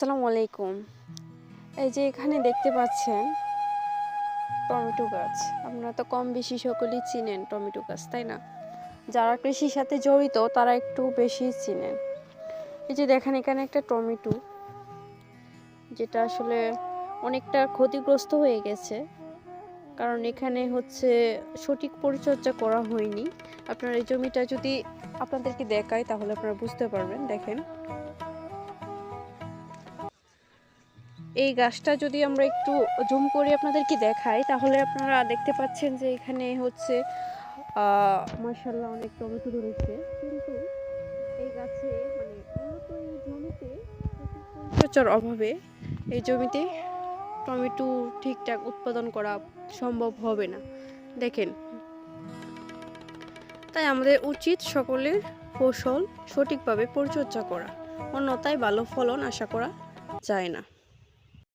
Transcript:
আসসালামু আলাইকুম। এই যে এখানে দেখতে পাচ্ছেন টমেটো গাছ। আপনারা তো কম বেশি সকলেই চিনেন টমেটো গাছ, তাই না? যারা কৃষির সাথে জড়িত তারা একটু বেশি চিনেন। এই যে দেখেন এখানে একটা টমেটো, যেটা আসলে অনেকটা ক্ষতিগ্রস্ত হয়ে গেছে। কারণ এখানে সঠিক পরিচর্যা করা হয়নি। আপনার এই জমিটা যদি আপনাদেরকে দেখাই তাহলে আপনারা বুঝতে পারবেন। দেখেন এই গাছটা যদি আমরা একটু জুম করে আপনাদেরকে দেখাই তাহলে আপনারা দেখতে পাচ্ছেন যে এখানে মাশাআল্লাহ অনেক টমেটো ধরেছে, কিন্তু এই গাছে মূলত এই জমিতে সঠিক পরিচর্যার অভাবে এই জমিতে টমেটো ঠিকঠাক উৎপাদন করা সম্ভব হবে না। দেখেন, তাই আমাদের উচিত সকলের ফসল সঠিকভাবে পরিচর্যা করা, অন্যথায় ভালো ফলন আশা করা যায় না।